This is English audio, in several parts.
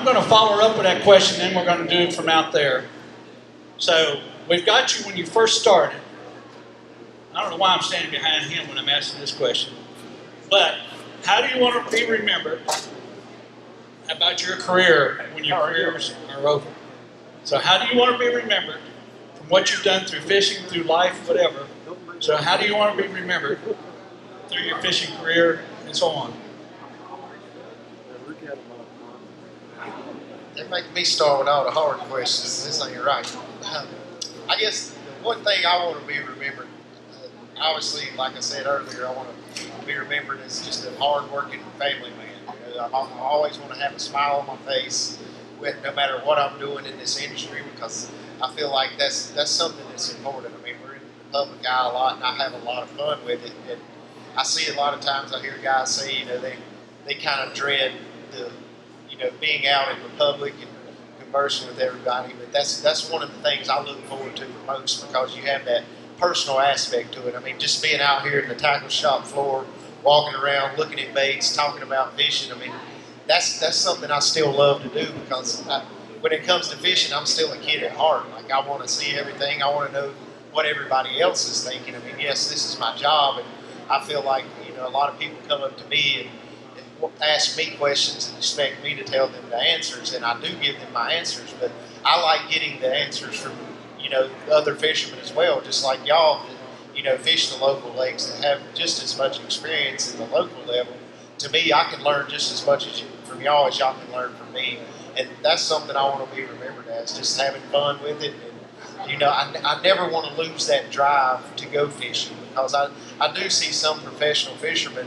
I'm going to follow up with that question, then we're going to do it from out there. So we've got you when you first started. I don't know why I'm standing behind him when I'm asking this question. But how do you want to be remembered about your career when your careers are over? So how do you want to be remembered from what you've done through fishing, through life, whatever? So how do you want to be remembered through your fishing career and so on? They make me start with all the hard questions. This ain't right. I guess the one thing I want to be remembered, obviously, like I said earlier, I want to be remembered as just a hard-working family man. You know, I always want to have a smile on my face with no matter what I'm doing in this industry, because I feel like that's something that's important. I mean, we're in the public eye a lot, and I have a lot of fun with it. And I see a lot of times I hear guys say, you know, they kind of dread the, you know, being out in the public and conversing with everybody. But that's one of the things I look forward to the most, because you have that personal aspect to it. I mean, just being out here in the tackle shop floor, walking around, looking at baits, talking about fishing. I mean, that's something I still love to do, because when it comes to fishing, I'm still a kid at heart. Like, I want to see everything. I want to know what everybody else is thinking. I mean, yes, this is my job, and I feel like, you know, a lot of people come up to me and ask me questions and expect me to tell them the answers, and I do give them my answers, but I like getting the answers from, you know, other fishermen as well, just like y'all that, you know, fish the local lakes that have just as much experience at the local level. To me, I can learn just as much from y'all as y'all can learn from me, and that's something I want to be remembered as, just having fun with it. And, you know, I never want to lose that drive to go fishing, because I do see some professional fishermen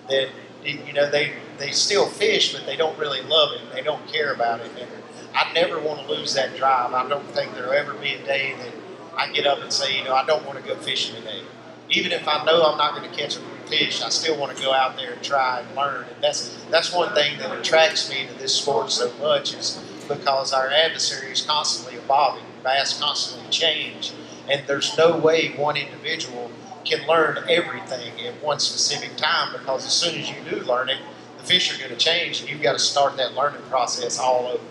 that, you know, they still fish, but they don't really love it. They don't care about it. And I never want to lose that drive. I don't think there'll ever be a day that I get up and say, you know, I don't want to go fishing today. Even if I know I'm not going to catch a fish, I still want to go out there and try and learn. And that's one thing that attracts me to this sport so much, is because our adversary is constantly evolving. Bass constantly change. And there's no way one individual can learn everything at one specific time, because as soon as you do learn it, the fish are going to change, and you've got to start that learning process all over.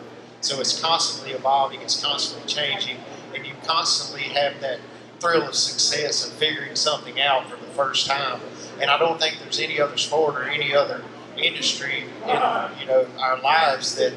So it's constantly evolving, it's constantly changing, and you constantly have that thrill of success of figuring something out for the first time. And I don't think there's any other sport or any other industry in, you know, our lives that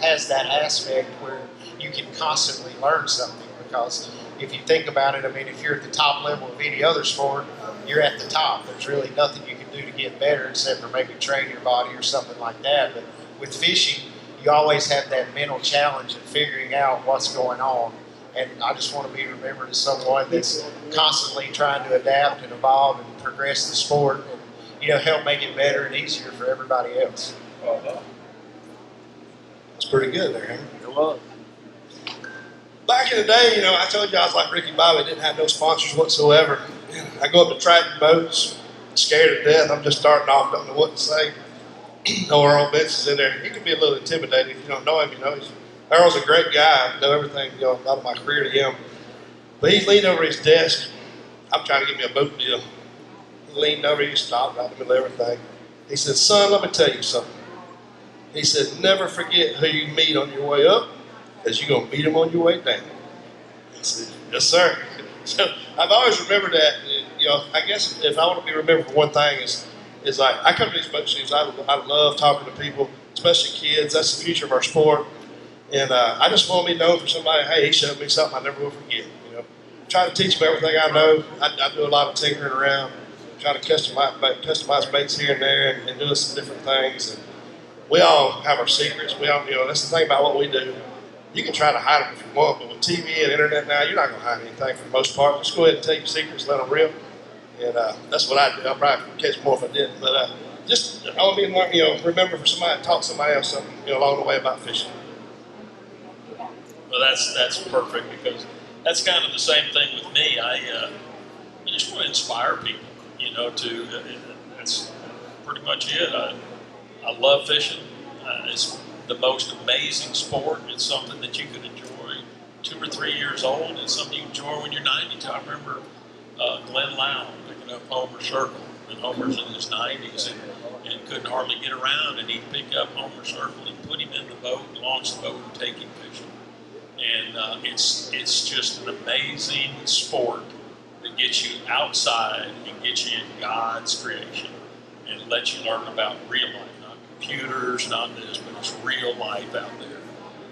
has that aspect where you can constantly learn something. Because if you think about it, I mean, if you're at the top level of any other sport, you're at the top. There's really nothing you can do to get better except for maybe train your body or something like that. But with fishing, you always have that mental challenge of figuring out what's going on. And I just want to be remembered as someone that's constantly trying to adapt and evolve and progress the sport, and, you know, help make it better and easier for everybody else. That's pretty good there, Henry. It was. Back in the day, you know, I told you I was like Ricky Bobby, didn't have no sponsors whatsoever. I go up to Triton boats, scared to death. I'm just starting off, don't know what to say. Earl Benz is in there. He can be a little intimidating if you don't know him. You know, Earl's a great guy. I know everything, you know, about my career to him. But he leaned over his desk. I'm trying to get me a boat deal. He leaned over, he stopped right in the middle of everything. He said, "Son, let me tell you something." He said, "Never forget who you meet on your way up, because you're going to meet them on your way down." I said, "Yes, sir." So I've always remembered that. You know, I guess if I want to be remembered for one thing is like, I come to these boat shows, I love talking to people, especially kids. That's the future of our sport. And I just want to be known for somebody, hey, he showed me something I never will forget. You know, try to teach them everything I know. I do a lot of tinkering around, trying to customize baits here and there, and doing some different things. And we all have our secrets. We all, you know, that's the thing about what we do. You can try to hide them if you want, but with TV and internet now, you're not going to hide anything for the most part. Just go ahead and tell your secrets, let them rip. And that's what I do. I'll probably catch more if I didn't. But just, I want to be, you know, remember for somebody to talk to somebody else something, you know, along the way about fishing. Well, that's perfect, because that's kind of the same thing with me. I just want to inspire people, you know, that's pretty much it. I love fishing. It's the most amazing sport. It's something that you can enjoy 2 or 3 years old. It's something you enjoy when you're 92. I remember Glenn Lown picking up Homer Circle, and Homer's in his 90s and couldn't hardly get around, and he'd pick up Homer Circle and put him in the boat, launch the boat, and take him fishing. And it's just an amazing sport that gets you outside and gets you in God's creation and lets you learn about real life, not computers, not this, but it's real life out there.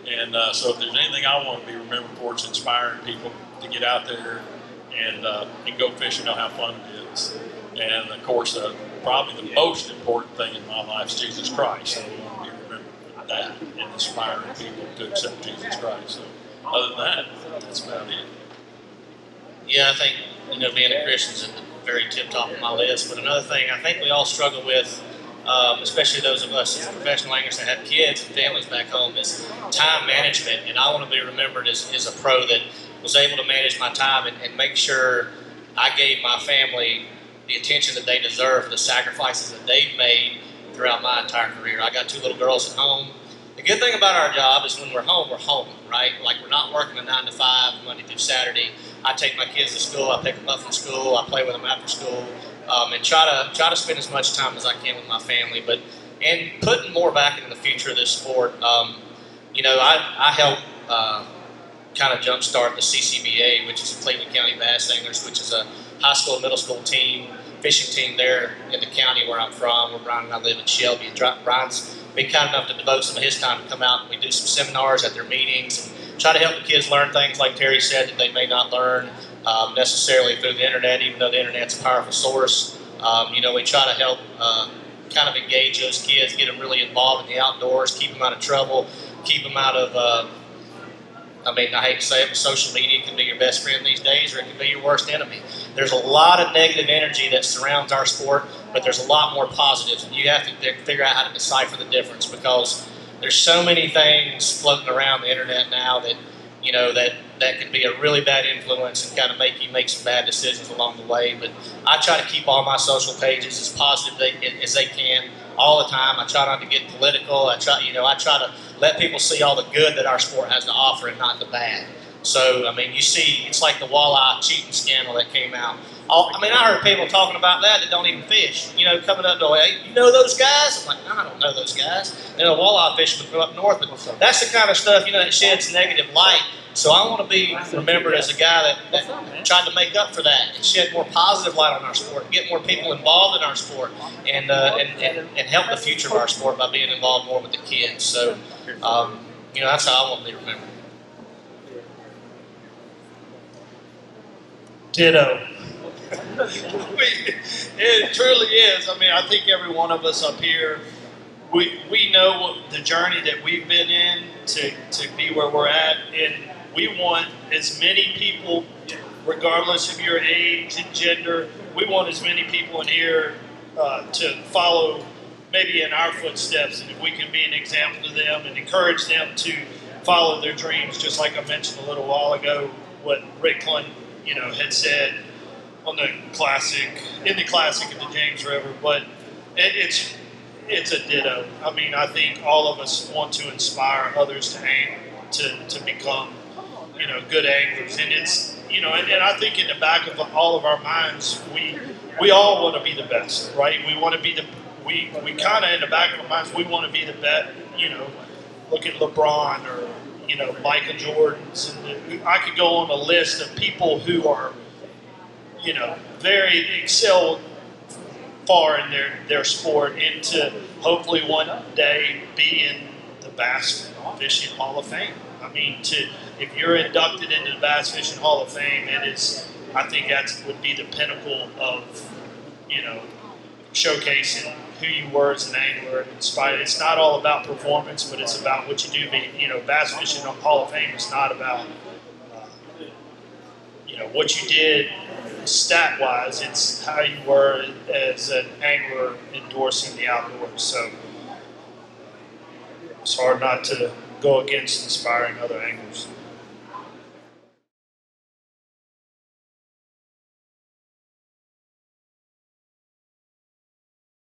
And so if there's anything I want to be remembered for, it's inspiring people to get out there and go fishing, know how fun it is. And of course, probably the most important thing in my life is Jesus Christ. So I want to be remembered for that and inspiring people to accept Jesus Christ. So other than that, that's about it. Yeah, I think, being a Christian is at the very tip top of my list. But another thing I think we all struggle with, especially those of us as professional anglers that have kids and families back home, is time management. And I want to be remembered as a pro that was able to manage my time and make sure I gave my family the attention that they deserve for the sacrifices that they've made throughout my entire career. I got 2 little girls at home. The good thing about our job is when we're home, right? Like, we're not working a 9 to 5, Monday through Saturday. I take my kids to school, I pick them up from school, I play with them after school, and try to spend as much time as I can with my family. And putting more back into the future of this sport. I help kind of jumpstart the CCBA, which is Cleveland County Bass Anglers, which is a high school, middle school team, fishing team there in the county where I'm from, where Bryan and I live in Shelby. And Bryan's been kind enough to devote some of his time to come out and we do some seminars at their meetings and try to help the kids learn things, like Terry said, that they may not learn necessarily through the internet, even though the internet's a powerful source. We try to help kind of engage those kids, get them really involved in the outdoors, keep them out of trouble, keep them out of I hate to say it, but social media can be your best friend these days, or it can be your worst enemy. There's a lot of negative energy that surrounds our sport, but there's a lot more positives, and you have to figure out how to decipher the difference, because there's so many things floating around the internet now that that can be a really bad influence and kind of make you make some bad decisions along the way. But I try to keep all my social pages as positive as they can all the time. I try not to get political. I try to let people see all the good that our sport has to offer and not the bad. So, you see, it's like the walleye cheating scandal that came out. I heard people talking about that don't even fish. Coming up to, hey, you know those guys? I'm like, no, I don't know those guys. Walleye fishermen from up north. But that's the kind of stuff, that sheds negative light. So I want to be remembered as a guy that tried to make up for that and shed more positive light on our sport, get more people involved in our sport, and help the future of our sport by being involved more with the kids. So, that's how I want to be remembered. Ditto. It truly is. I think every one of us up here, we know what the journey that we've been in to be where we're at, and we want as many people, regardless of your age and gender, we want as many people in here to follow maybe in our footsteps, and if we can be an example to them and encourage them to follow their dreams, just like I mentioned a little while ago, what Ricklin, had said on the classic at the James River. But it's a ditto. I think all of us want to inspire others to become good anglers, and it's and I think in the back of all of our minds we all want to be the best, right? We want to be we kind of in the back of our minds we want to be the best. Look at LeBron or Michael Jordan's, and I could go on a list of people who are very excel far in their sport, and to hopefully one day be in the Bass Fishing Hall of Fame. If you're inducted into the Bass Fishing Hall of Fame, I think that would be the pinnacle of showcasing who you were as an angler. It's not all about performance, but it's about what you do. Bass Fishing Hall of Fame is not about what you did stat-wise. It's how you were as an angler endorsing the outdoors. So it's hard not to go against inspiring other anglers.